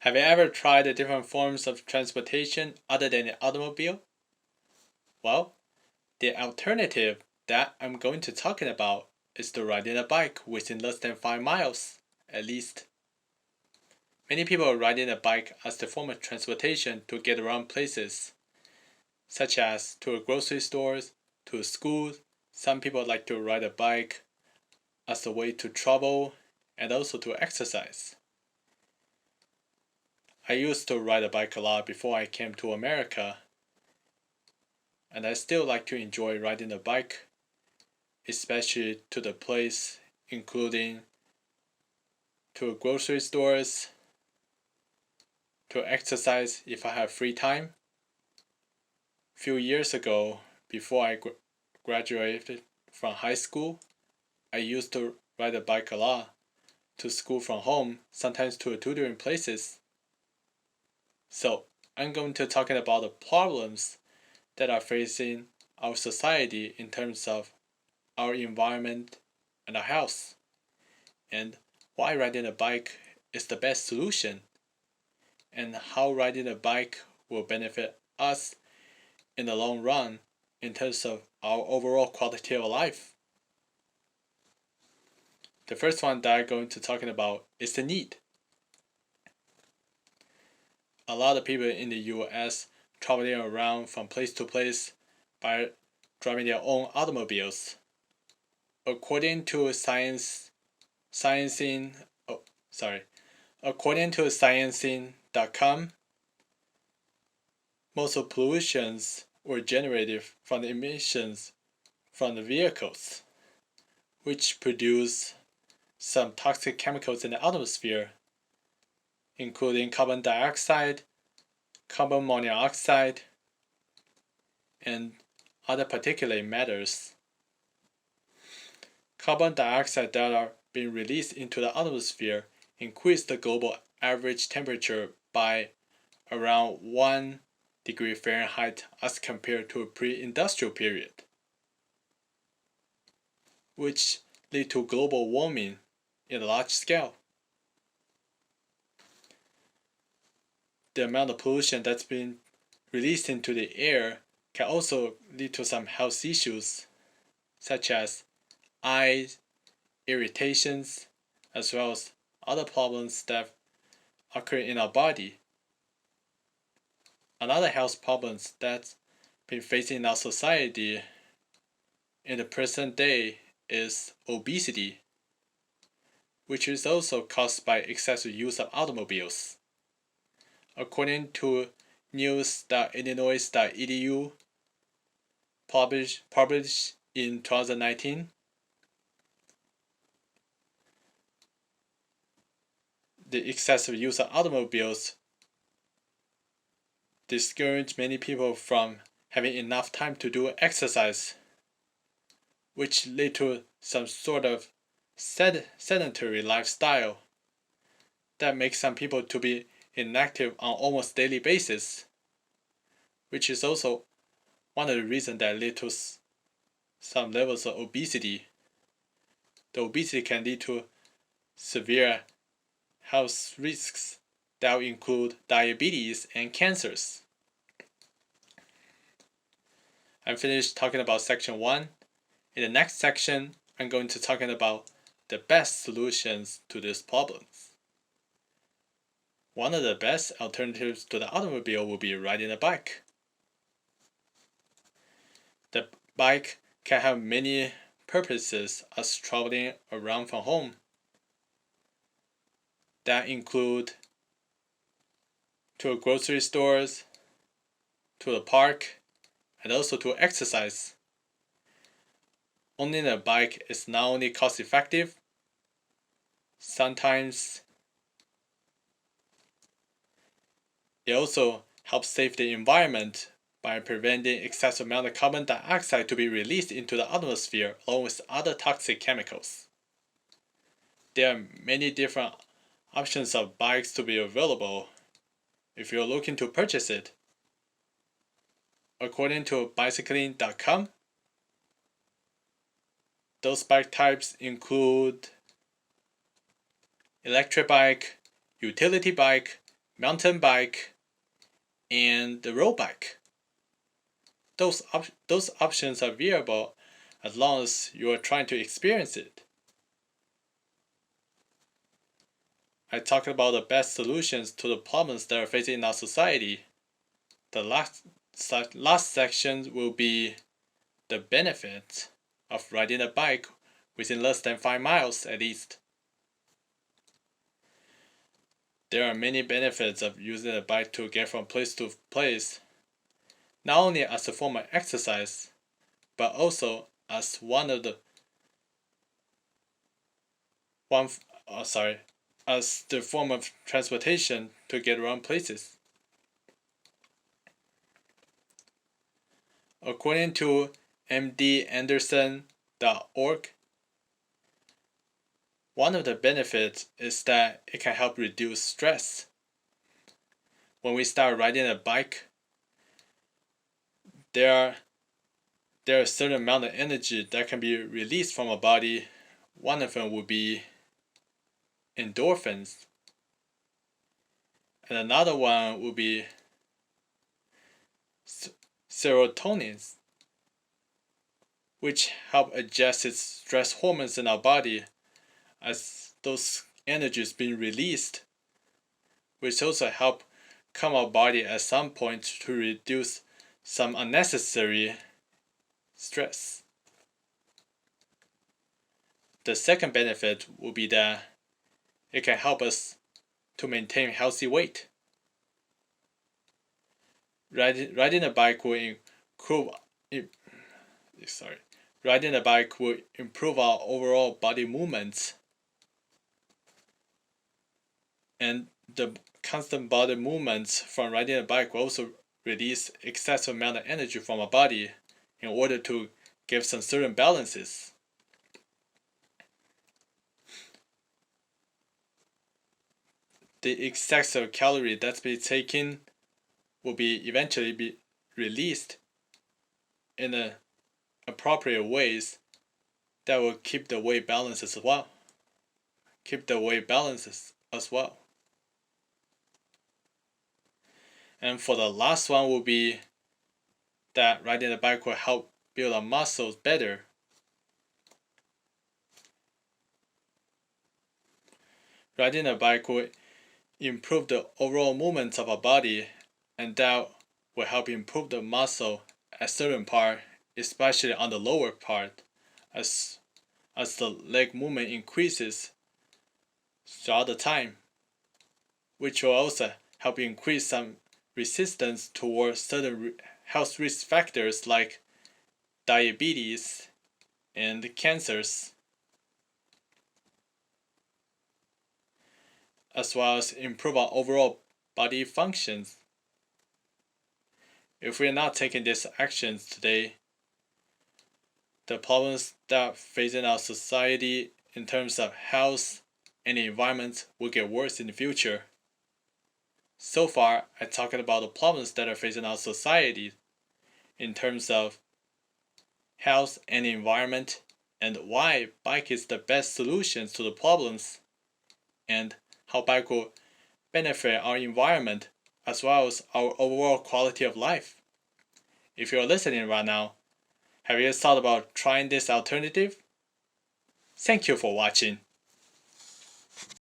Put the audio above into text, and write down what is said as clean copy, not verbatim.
Have you ever tried the different forms of transportation other than the automobile? Well, the alternative that I'm going to talking about is to riding a bike within less than 5 miles, at least. Many people are riding a bike as the form of transportation to get around places, such as to grocery stores, to schools. Some people like to ride a bike as a way to travel and also to exercise. I used to ride a bike a lot before I came to America, and I still like to enjoy riding a bike, especially to the place, including to grocery stores, to exercise if I have free time. A few years ago, before I graduated from high school, I used to ride a bike a lot to school from home, sometimes to tutoring places. So I'm going to talking about the problems that are facing our society in terms of our environment and our health, and why riding a bike is the best solution, and how riding a bike will benefit us in the long run in terms of our overall quality of life. The first one that I'm going to talking about is the need. A lot of people in the US traveling around from place to place by driving their own automobiles. According to according to sciencing.com, most of pollutions were generated from the emissions from the vehicles, which produce some toxic chemicals in the atmosphere, including carbon dioxide, carbon monoxide, and other particulate matters. Carbon dioxide that are being released into the atmosphere increase the global average temperature by around 1 degree Fahrenheit as compared to a pre-industrial period, which lead to global warming in a large scale. The amount of pollution that's been released into the air can also lead to some health issues, such as eye irritations, as well as other problems that occur in our body. Another health problems that's been facing in our society in the present day is obesity, which is also caused by excessive use of automobiles. According to news.illinois.edu, published in 2019, the excessive use of automobiles discourage many people from having enough time to do exercise, which lead to some sort of sedentary lifestyle that makes some people to be inactive on almost daily basis, which is also one of the reasons that lead to some levels of obesity. The obesity can lead to severe health risks that will include diabetes and cancers. I'm finished talking about section 1. In the next section, I'm going to talking about the best solutions to these problems. One of the best alternatives to the automobile will be riding a bike. The bike can have many purposes as traveling around from home. That include to grocery stores, to the park, and also to exercise. Owning a bike is not only cost effective, sometimes it also helps save the environment by preventing excessive amount of carbon dioxide to be released into the atmosphere along with other toxic chemicals. There are many different options of bikes to be available if you're looking to purchase it. According to bicycling.com, those bike types include electric bike, utility bike, mountain bike, and the road bike. Those options are viable as long as you are trying to experience it. I talked about the best solutions to the problems that are facing in our society. The last section will be the benefits of riding a bike within less than 5 miles at least. There are many benefits of using a bike to get from place to place, not only as a form of exercise, but also as as the form of transportation to get around places. According to mdanderson.org, one of the benefits is that it can help reduce stress. When we start riding a bike, there are a certain amount of energy that can be released from our body. One of them would be endorphins, and another one would be serotonin, which help adjust its stress hormones in our body as those energies being released, which also help calm our body at some point to reduce some unnecessary stress. The second benefit will be that it can help us to maintain healthy weight. Riding a bike will improve our overall body movements, and the constant body movements from riding a bike will also release excessive amount of energy from our body in order to give some certain balances. The excessive calorie that's been taken will eventually be released in the appropriate ways that will keep the weight balance as well. And for the last one will be that riding a bike will help build our muscles better. Riding a bike will improve the overall movement of our body, and that will help improve the muscle at certain part, especially on the lower part, as the leg movement increases throughout the time, which will also help increase some resistance towards certain health risk factors like diabetes and cancers, as well as improve our overall body functions. If we're not taking these actions today, the problems that facing our society in terms of health and the environment will get worse in the future. So far, I talked about the problems that are facing our society in terms of health and environment, and why bike is the best solution to the problems, and how bike will benefit our environment as well as our overall quality of life. If you're listening right now, have you thought about trying this alternative? Thank you for watching.